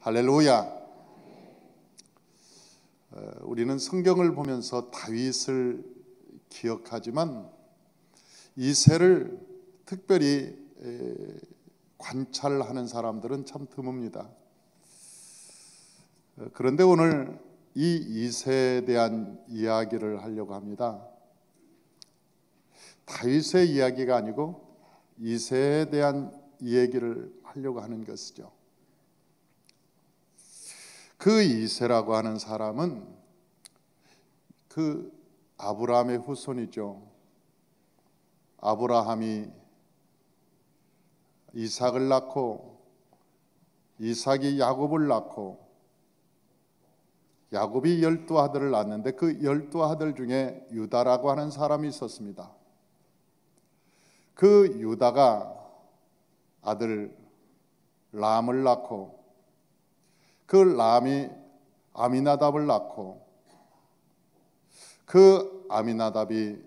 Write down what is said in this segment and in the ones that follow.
할렐루야. 우리는 성경을 보면서 다윗을 기억하지만 이새를 특별히 관찰하는 사람들은 참 드뭅니다. 그런데 오늘 이 이새에 대한 이야기를 하려고 합니다. 다윗의 이야기가 아니고 이새에 대한 이야기를 하려고 하는 것이죠. 그 이새라고 하는 사람은 그 아브라함의 후손이죠. 아브라함이 이삭을 낳고 이삭이 야곱을 낳고 야곱이 12아들을 낳았는데 그 12아들 중에 유다라고 하는 사람이 있었습니다. 그 유다가 아들 람을 낳고 그 람이 아미나답을 낳고 그 아미나답이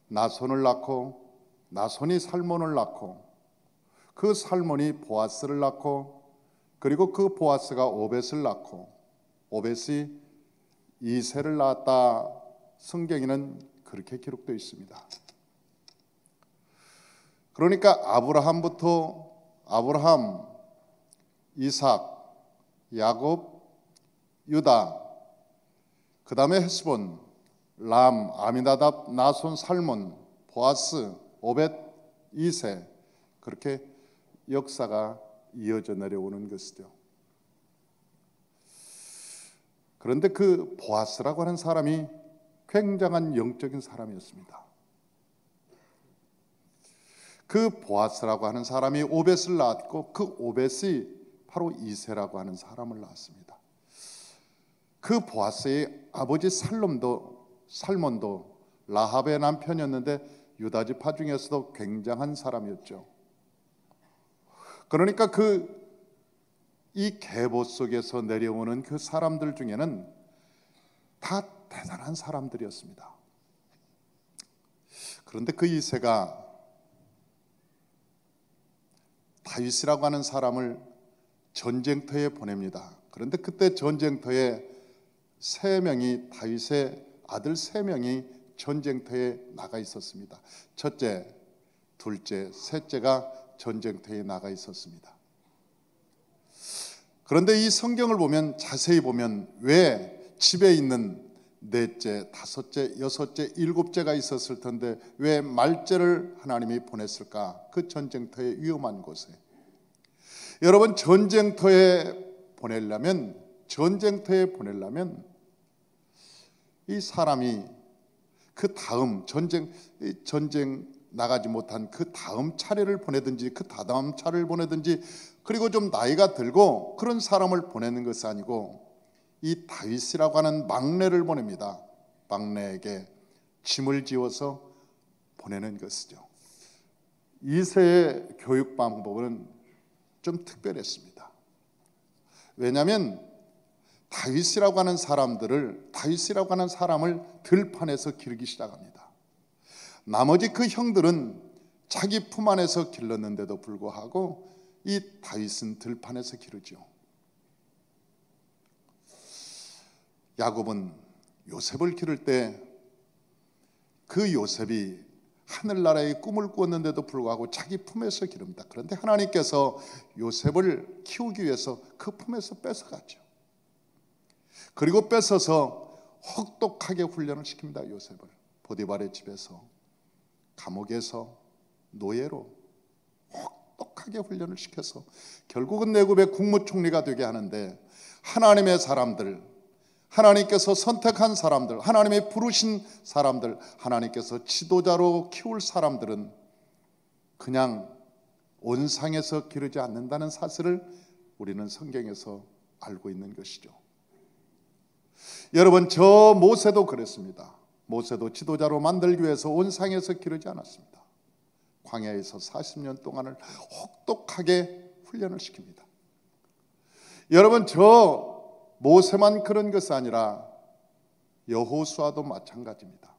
나손을 낳고 나손이 살몬을 낳고 그 살몬이 보아스를 낳고 그리고 그 보아스가 오벳을 낳고 오벳이 이새를 낳았다. 성경에는 그렇게 기록되어 있습니다. 그러니까 아브라함, 이삭, 야곱, 유다, 그 다음에 헤스본, 람, 아미나답, 나손, 살몬, 보아스, 오벳, 이새, 그렇게 역사가 이어져 내려오는 것이죠. 그런데 그 보아스라고 하는 사람이 굉장한 영적인 사람이었습니다. 그 보아스라고 하는 사람이 오벳을 낳았고 그 오벳이 바로 이새라고 하는 사람을 낳았습니다. 그 보아스의 아버지 살몬도 라합의 남편이었는데 유다 지파 중에서도 굉장한 사람이었죠. 그러니까 이 계보 속에서 내려오는 그 사람들 중에는 다 대단한 사람들이었습니다. 그런데 그 이새가 다윗이라고 하는 사람을 전쟁터에 보냅니다. 그런데 그때 전쟁터에 다윗의 아들 3명이 전쟁터에 나가 있었습니다. 첫째, 둘째, 셋째가 전쟁터에 나가 있었습니다. 그런데 이 성경을 보면 자세히 보면 왜 집에 있는 넷째, 다섯째, 여섯째, 일곱째가 있었을 텐데 왜 말째를 하나님이 보냈을까? 그 전쟁터의 위험한 곳에. 여러분, 전쟁터에 보내려면 이 사람이 그 다음 전쟁 나가지 못한 그 다음 차례를 보내든지 그 다다음 차례를 보내든지 그리고 좀 나이가 들고 그런 사람을 보내는 것이 아니고 이 다윗이라고 하는 막내를 보냅니다. 막내에게 짐을 지어서 보내는 것이죠. 이새의 교육 방법은 좀 특별했습니다. 왜냐하면 다윗이라고 하는 사람을 들판에서 기르기 시작합니다. 나머지 그 형들은 자기 품 안에서 길렀는데도 불구하고 이 다윗은 들판에서 기르죠. 야곱은 요셉을 기를 때 그 요셉이 하늘나라의 꿈을 꾸었는데도 불구하고 자기 품에서 기릅니다. 그런데 하나님께서 요셉을 키우기 위해서 그 품에서 뺏어갔죠. 그리고 뺏어서 혹독하게 훈련을 시킵니다. 요셉을 보디발의 집에서, 감옥에서, 노예로 혹독하게 훈련을 시켜서 결국은 내굽의 국무총리가 되게 하는데, 하나님의 사람들, 하나님께서 선택한 사람들, 하나님의 부르신 사람들, 하나님께서 지도자로 키울 사람들은 그냥 온상에서 기르지 않는다는 사실을 우리는 성경에서 알고 있는 것이죠. 여러분, 저 모세도 그랬습니다. 모세도 지도자로 만들기 위해서 온상에서 기르지 않았습니다. 광야에서 40년 동안을 혹독하게 훈련을 시킵니다. 여러분, 저 모세만 그런 것이 아니라 여호수아도 마찬가지입니다.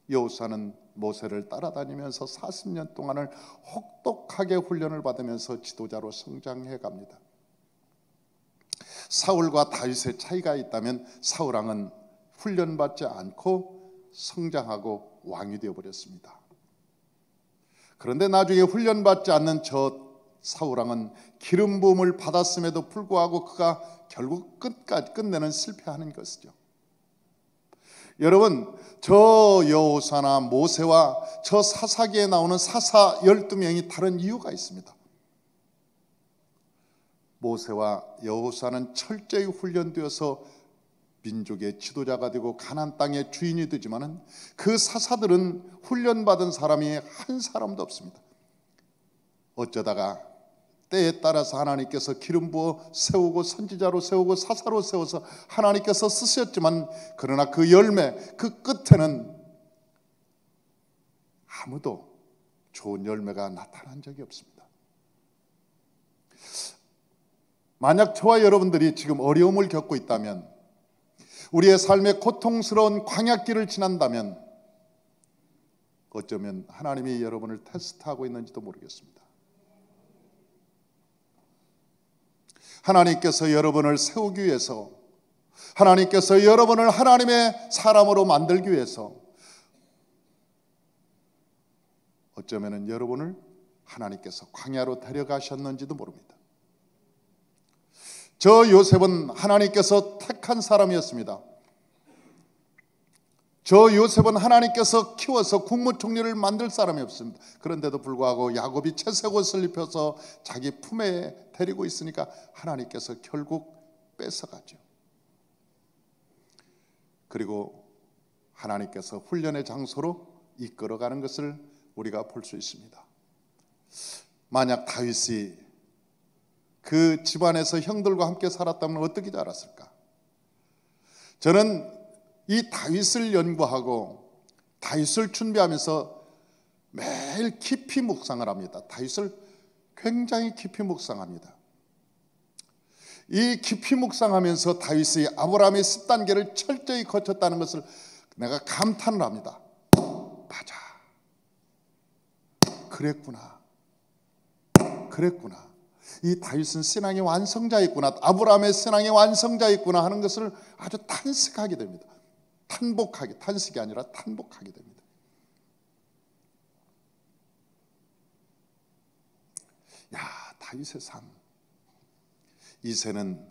여호수아는 모세를 따라다니면서 40년 동안을 혹독하게 훈련을 받으면서 지도자로 성장해 갑니다. 사울과 다윗의 차이가 있다면 사울 왕은 훈련받지 않고 성장하고 왕이 되어버렸습니다. 그런데 나중에 훈련받지 않는 저 사울 왕은 기름 부음을 받았음에도 불구하고 그가 결국 끝까지 끝내는 실패하는 것이죠. 여러분, 저 여호수아나 모세와 저 사사기에 나오는 사사 12명이 다른 이유가 있습니다. 모세와 여호수아는 철저히 훈련되어서 민족의 지도자가 되고 가나안 땅의 주인이 되지만은 그 사사들은 훈련받은 사람이 한 사람도 없습니다. 어쩌다가 때에 따라서 하나님께서 기름 부어 세우고 선지자로 세우고 사사로 세워서 하나님께서 쓰셨지만 그러나 그 열매, 그 끝에는 아무도 좋은 열매가 나타난 적이 없습니다. 만약 저와 여러분들이 지금 어려움을 겪고 있다면, 우리의 삶의 고통스러운 광야길을 지난다면 어쩌면 하나님이 여러분을 테스트하고 있는지도 모르겠습니다. 하나님께서 여러분을 세우기 위해서, 하나님께서 여러분을 하나님의 사람으로 만들기 위해서 어쩌면 여러분을 하나님께서 광야로 데려가셨는지도 모릅니다. 저 요셉은 하나님께서 택한 사람이었습니다. 저 요셉은 하나님께서 키워서 국무총리를 만들 사람이었습니다. 그런데도 불구하고 야곱이 채색 옷을 입혀서 자기 품에 데리고 있으니까 하나님께서 결국 뺏어가죠. 그리고 하나님께서 훈련의 장소로 이끌어가는 것을 우리가 볼 수 있습니다. 만약 다윗이 그 집안에서 형들과 함께 살았다면 어떻게 자랐을까? 저는 이 다윗을 연구하고 다윗을 준비하면서 매일 깊이 묵상을 합니다. 다윗을 굉장히 깊이 묵상합니다. 이 깊이 묵상하면서 다윗이 아브라함의 10단계를 철저히 거쳤다는 것을 내가 감탄을 합니다. 맞아, 그랬구나. 이 다윗은 신앙의 완성자였구나, 아브라함의 신앙의 완성자였구나 하는 것을 아주 탄식하게 됩니다. 탄식이 아니라 탄복하게 됩니다. 야, 다윗의 삶. 이새는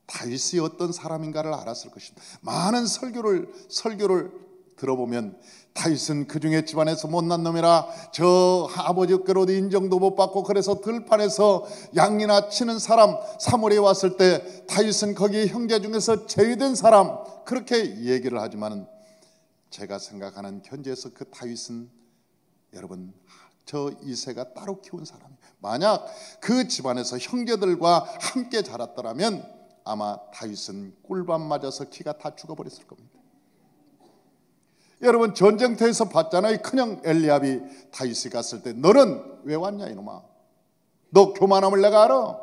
다윗이 어떤 사람인가를 알았을 것입니다. 많은 설교를 들어보면 다윗은 그 중에 집안에서 못난 놈이라 저 아버지 어깨로도 인정도 못 받고 그래서 들판에서 양이나 치는 사람, 사무엘에 왔을 때 다윗은 거기 형제 중에서 제외된 사람, 그렇게 얘기를 하지만 제가 생각하는 현재에서 그 다윗은 여러분 저 이새가 따로 키운 사람이에요. 만약 그 집안에서 형제들과 함께 자랐더라면 아마 다윗은 꿀밤 맞아서 키가 다 죽어버렸을 겁니다. 여러분 전쟁터에서 봤잖아요. 큰형 엘리압이 다윗이 갔을 때 너는 왜 왔냐 이놈아, 너 교만함을 내가 알아,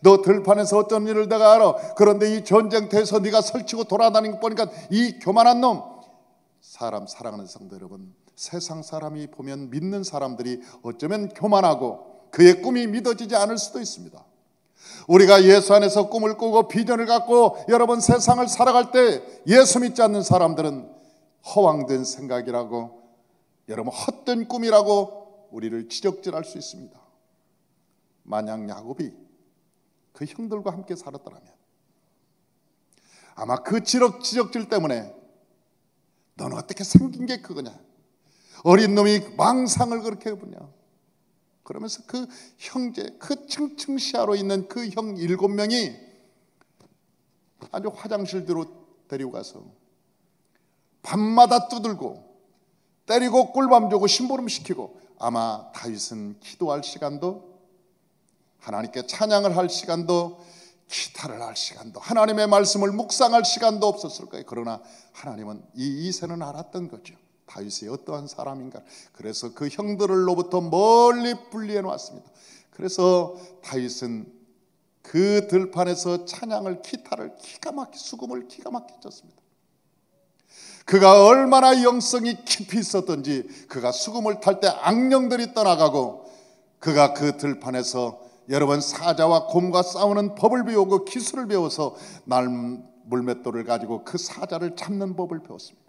너 들판에서 어떤 일을 내가 알아, 그런데 이 전쟁터에서 네가 설치고 돌아다니는 거 보니까 이 교만한 놈. 사람 사랑하는 성도 여러분, 세상 사람이 보면 믿는 사람들이 어쩌면 교만하고 그의 꿈이 믿어지지 않을 수도 있습니다. 우리가 예수 안에서 꿈을 꾸고 비전을 갖고 여러분 세상을 살아갈 때 예수 믿지 않는 사람들은 허황된 생각이라고, 여러분 헛된 꿈이라고 우리를 지적질할 수 있습니다. 만약 야곱이 그 형들과 함께 살았더라면 아마 그 지적질 때문에 너는 어떻게 생긴 게 그거냐, 어린 놈이 망상을 그렇게 해보냐, 그러면서 그 형제, 그 층층시하로 있는 그 형 7명이 아주 화장실 뒤로 데리고 가서 밤마다 두들고 때리고 꿀밤 주고 심부름 시키고, 아마 다윗은 기도할 시간도, 하나님께 찬양을 할 시간도, 기타를 할 시간도, 하나님의 말씀을 묵상할 시간도 없었을 거예요. 그러나 하나님은 이 이새는 알았던 거죠. 다윗이 어떠한 사람인가. 그래서 그 형들로부터 멀리 분리해 놓았습니다. 그래서 다윗은 그 들판에서 찬양을, 기타를 수금을 기가 막히게 쳤습니다. 그가 얼마나 영성이 깊이 있었던지 그가 수금을 탈 때 악령들이 떠나가고 그가 그 들판에서 여러분, 사자와 곰과 싸우는 법을 배우고 기술을 배워서 날 물맷돌을 가지고 그 사자를 잡는 법을 배웠습니다.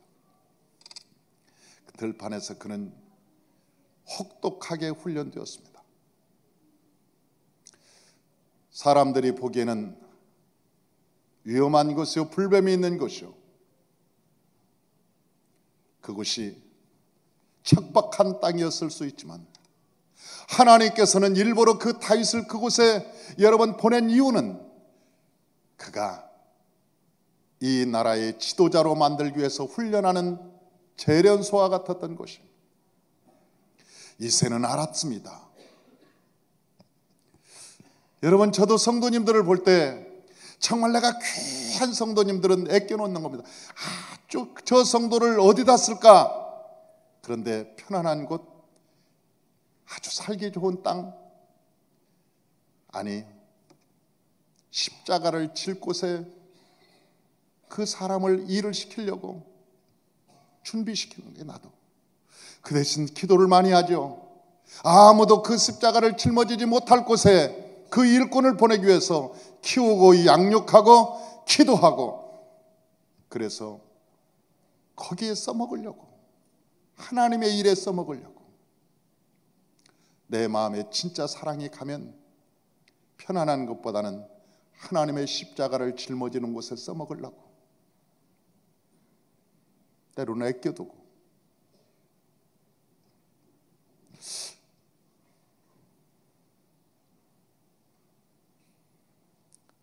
그 들판에서 그는 혹독하게 훈련되었습니다. 사람들이 보기에는 위험한 곳이요, 불뱀이 있는 곳이요, 그곳이 척박한 땅이었을 수 있지만 하나님께서는 일부러 그 다윗을 그곳에 여러분 보낸 이유는 그가 이 나라의 지도자로 만들기 위해서 훈련하는 재련소와 같았던 것입니다. 이새는 알았습니다. 여러분, 저도 성도님들을 볼 때 정말 내가 귀한 성도님들은 아껴놓는 겁니다. 저 성도를 어디다 쓸까? 그런데 편안한 곳, 아주 살기 좋은 땅, 아니 십자가를 칠 곳에 그 사람을 일을 시키려고 준비시키는 게 나도. 그 대신 기도를 많이 하죠. 아무도 그 십자가를 짊어지지 못할 곳에 그 일꾼을 보내기 위해서 키우고 양육하고 기도하고, 그래서 거기에 써먹으려고, 하나님의 일에 써먹으려고. 내 마음에 진짜 사랑이 가면 편안한 것보다는 하나님의 십자가를 짊어지는 곳에 써먹으려고 때로는 아껴두고.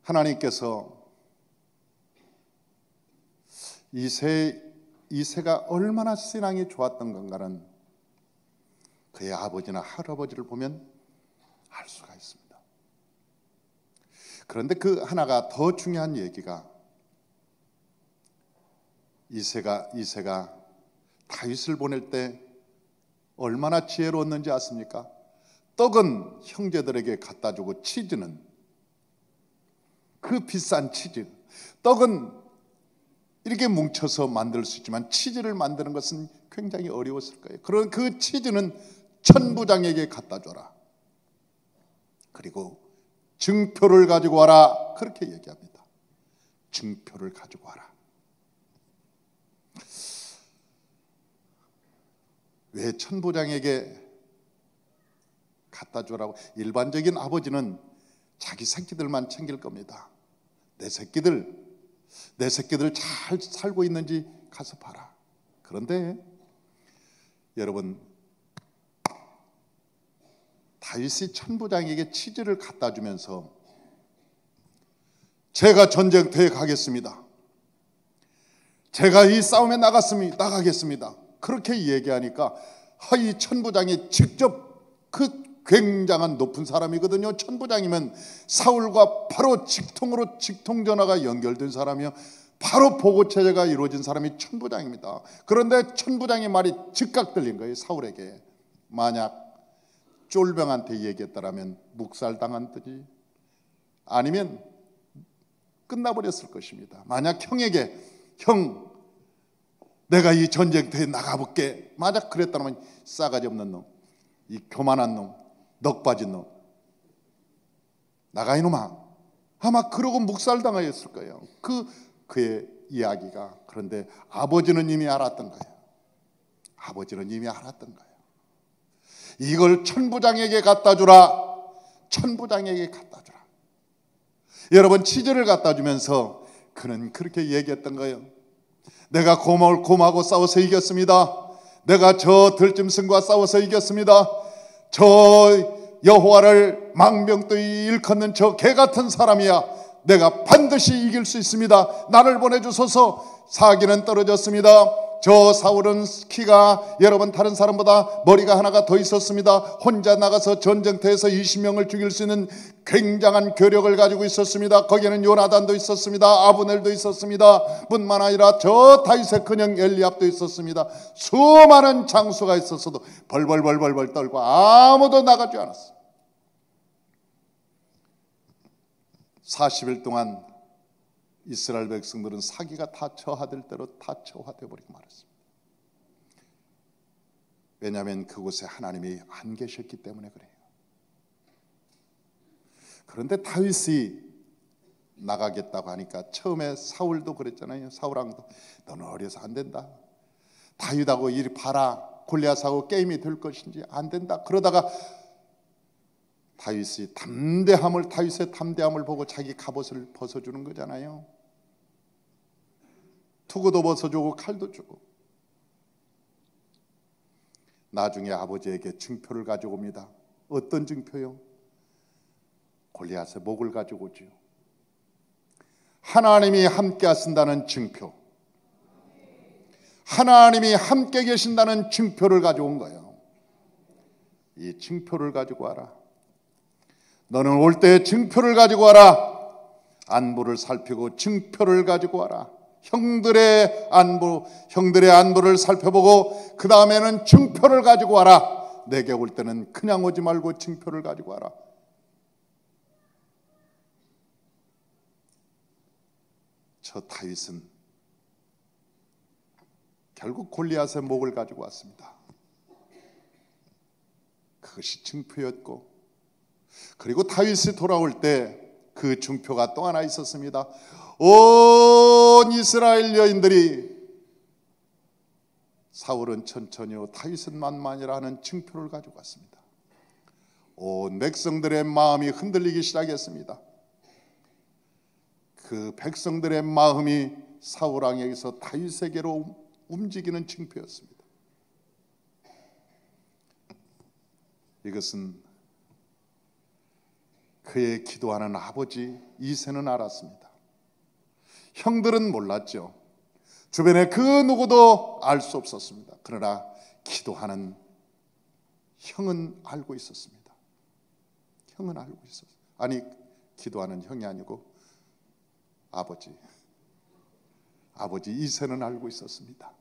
하나님께서 이새가 얼마나 신앙이 좋았던 건가는 그의 아버지나 할아버지를 보면 알 수가 있습니다. 그런데 그 하나가 더 중요한 얘기가, 이새가 다윗을 보낼 때 얼마나 지혜로웠는지 아십니까? 떡은 형제들에게 갖다 주고 치즈는, 그 비싼 치즈, 떡은 이렇게 뭉쳐서 만들 수 있지만 치즈를 만드는 것은 굉장히 어려웠을 거예요. 그런 그 치즈는 천부장에게 갖다 줘라. 그리고 증표를 가지고 와라. 그렇게 얘기합니다. 증표를 가지고 와라. 왜 천부장에게 갖다 주라고? 일반적인 아버지는 자기 새끼들만 챙길 겁니다. 내 새끼들 잘 살고 있는지 가서 봐라. 그런데 여러분, 다윗이 천부장에게 치즈를 갖다 주면서 제가 전쟁터에 가겠습니다. 제가 이 싸움에 나가겠습니다. 그렇게 얘기하니까 이 천부장이 직접, 그 굉장한 높은 사람이거든요. 천부장이면 사울과 바로 직통 전화가 연결된 사람이요, 바로 보고 체제가 이루어진 사람이 천부장입니다. 그런데 천부장의 말이 즉각 들린 거예요. 사울에게 만약 쫄병한테 얘기했다라면 묵살당한 듯이, 아니면 끝나버렸을 것입니다. 만약 형에게, 형 내가 이 전쟁터에 나가볼게, 만약 그랬다면 싸가지 없는 놈, 이 교만한 놈, 넋 빠진 놈, 나가 이놈아, 아마 그러고 묵살당하였을 거예요. 그의 이야기가. 그런데 아버지는 이미 알았던 거예요. 아버지는 이미 알았던 거예요. 이걸 천부장에게 갖다 주라. 천부장에게 갖다 주라. 여러분, 치즈를 갖다 주면서 그는 그렇게 얘기했던 거예요. 내가 곰하고 싸워서 이겼습니다. 내가 저 들짐승과 싸워서 이겼습니다. 저 여호와를 망명떠이 일컫는 저 개같은 사람이야. 내가 반드시 이길 수 있습니다. 나를 보내주소서. 사기는 떨어졌습니다. 저 사울은 키가 여러분 다른 사람보다 머리가 하나가 더 있었습니다. 혼자 나가서 전쟁터에서 20명을 죽일 수 있는 굉장한 괴력을 가지고 있었습니다. 거기에는 요나단도 있었습니다. 아브넬도 있었습니다. 뿐만 아니라 저 다윗의 큰형 엘리압도 있었습니다. 수많은 장수가 있었어도 벌벌 떨고 아무도 나가지 않았어요. 40일 동안 이스라엘 백성들은 사기가 다 처하될 대로 다 처화되어 버리고 말았습니다. 왜냐하면 그곳에 하나님이 안 계셨기 때문에 그래요. 그런데 다윗이 나가겠다고 하니까 처음에 사울도 그랬잖아요. 사울왕도 너는 어려서 안 된다. 다윗하고 이리 봐라. 골리앗하고 게임이 될 것인지 안 된다. 그러다가 다윗의 담대함을 보고 자기 갑옷을 벗어주는 거잖아요. 투구도 벗어주고 칼도 주고. 나중에 아버지에게 증표를 가지고 옵니다. 어떤 증표요? 골리앗의 목을 가지고 오죠. 하나님이 함께 하신다는 증표, 하나님이 함께 계신다는 증표를 가져온 거예요. 이 증표를 가지고 와라. 너는 올 때 증표를 가지고 와라. 안부를 살피고 증표를 가지고 와라. 형들의 안부를 살펴보고 그 다음에는 증표를 가지고 와라. 내게 올 때는 그냥 오지 말고 증표를 가지고 와라. 저 다윗은 결국 골리앗의 목을 가지고 왔습니다. 그것이 증표였고, 그리고 다윗이 돌아올 때 그 증표가 또 하나 있었습니다. 온 이스라엘 여인들이 사울은 천천히요 다윗은 만만이라 하는 증표를 가지고 왔습니다. 온 백성들의 마음이 흔들리기 시작했습니다. 그 백성들의 마음이 사울왕에게서 다윗에게로 움직이는 증표였습니다. 이것은 그의 기도하는 아버지 이새는 알았습니다. 형들은 몰랐죠. 주변에 그 누구도 알 수 없었습니다. 그러나 기도하는 형은 알고 있었습니다. 형은 알고 있었어요. 아니, 기도하는 형이 아니고 아버지 이새는 알고 있었습니다.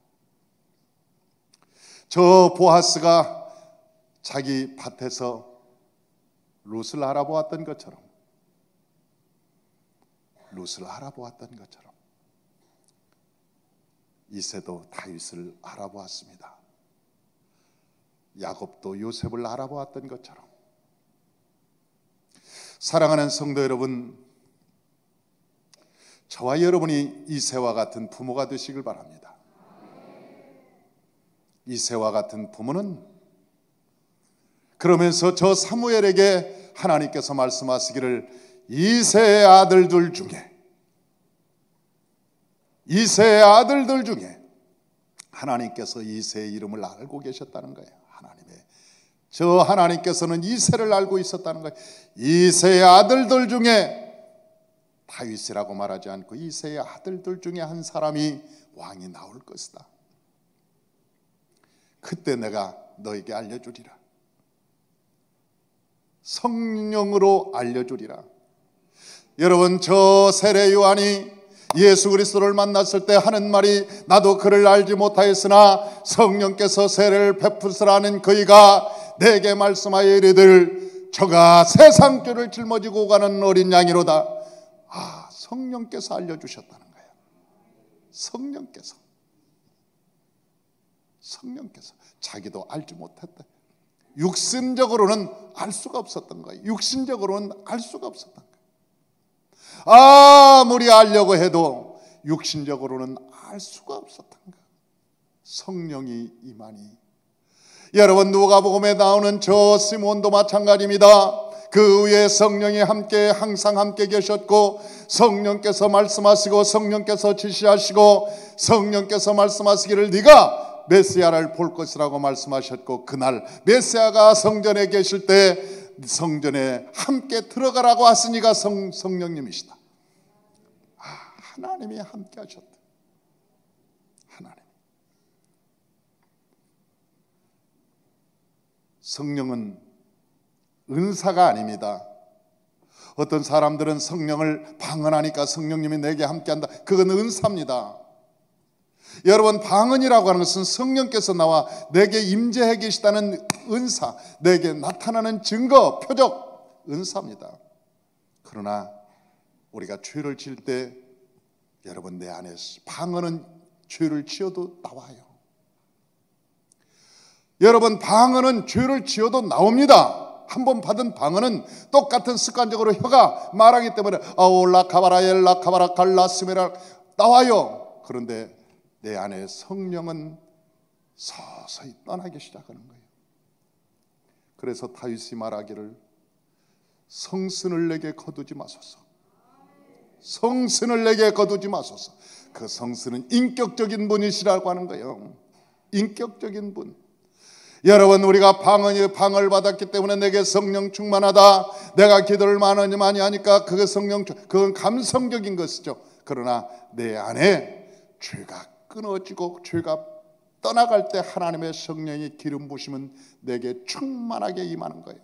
저 보아스가 자기 밭에서 룻을 알아보았던 것처럼 이새도 다윗을 알아보았습니다. 야곱도 요셉을 알아보았던 것처럼. 사랑하는 성도 여러분, 저와 여러분이 이새와 같은 부모가 되시길 바랍니다. 이새와 같은 부모는 그러면서 저 사무엘에게 하나님께서 말씀하시기를 이새의 아들들 중에 하나님께서 이새의 이름을 알고 계셨다는 거예요. 하나님께서는 이새를 알고 있었다는 거예요. 이새의 아들들 중에, 다윗이라고 말하지 않고 이새의 아들들 중에 한 사람이 왕이 나올 것이다. 그때 내가 너에게 알려주리라. 성령으로 알려주리라. 여러분, 저 세례 요한이 예수 그리스도를 만났을 때 하는 말이 나도 그를 알지 못하였으나 성령께서 세례를 베푸시라는 그이가 내게 말씀하여 이르기를 저가 세상 죄를 짊어지고 가는 어린 양이로다. 성령께서 알려주셨다는 거예요. 성령께서 자기도 알지 못했다. 육신적으로는 알 수가 없었던 거예요. 아무리 알려고 해도 육신적으로는 알 수가 없었던 거예요. 성령이 임하니. 여러분, 누가복음에 나오는 저 시몬도 마찬가지입니다. 그 위에 성령이 항상 함께 계셨고, 성령께서 말씀하시고 성령께서 지시하시고 성령께서 말씀하시기를 네가 메시아를 볼 것이라고 말씀하셨고, 그날 메시아가 성전에 계실 때 성전에 함께 들어가라고 하시니가 성령님이시다. 하나님이 함께 하셨다. 성령은 은사가 아닙니다. 어떤 사람들은 성령을 방언하니까 성령님이 내게 함께한다. 그건 은사입니다. 여러분, 방언이라고 하는 것은 성령께서 나와 내게 임재해 계시다는 은사, 내게 나타나는 증거, 표적, 은사입니다. 그러나 우리가 죄를 지을 때 여러분, 내 안에 방언은 죄를 지어도 나와요. 여러분, 방언은 죄를 지어도 나옵니다. 한번 받은 방언은 똑같은 습관적으로 혀가 말하기 때문에 아올라 카바라 엘라 카바라 갈라 스메라 나와요. 그런데 내 안에 성령은 서서히 떠나기 시작하는 거예요. 그래서 다윗이 말하기를 성슨을 내게 거두지 마소서. 성슨을 내게 거두지 마소서. 그 성슨은 인격적인 분이시라고 하는 거예요. 인격적인 분. 여러분, 우리가 방을 받았기 때문에 내게 성령 충만하다, 내가 기도를 많이 하니까 그건 감성적인 것이죠. 그러나 내 안에 죄가 끊어지고 죄가 떠나갈 때 하나님의 성령의 기름 부심은 내게 충만하게 임하는 거예요.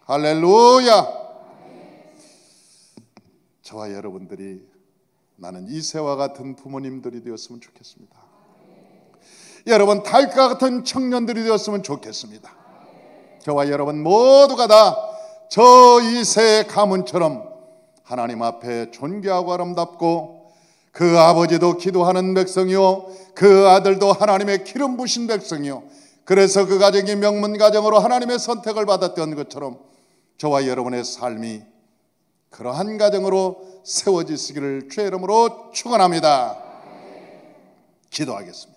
할렐루야. 저와 여러분들이 나는 이새와 같은 부모님들이 되었으면 좋겠습니다. 여러분, 다윗과 같은 청년들이 되었으면 좋겠습니다. 저와 여러분 모두가 다 저 이새의 가문처럼 하나님 앞에 존귀하고 아름답고, 그 아버지도 기도하는 백성이요, 그 아들도 하나님의 기름 부신 백성이요, 그래서 그 가정이 명문 가정으로 하나님의 선택을 받았던 것처럼 저와 여러분의 삶이 그러한 가정으로 세워지시기를 주의 이름으로 축원합니다. 기도하겠습니다.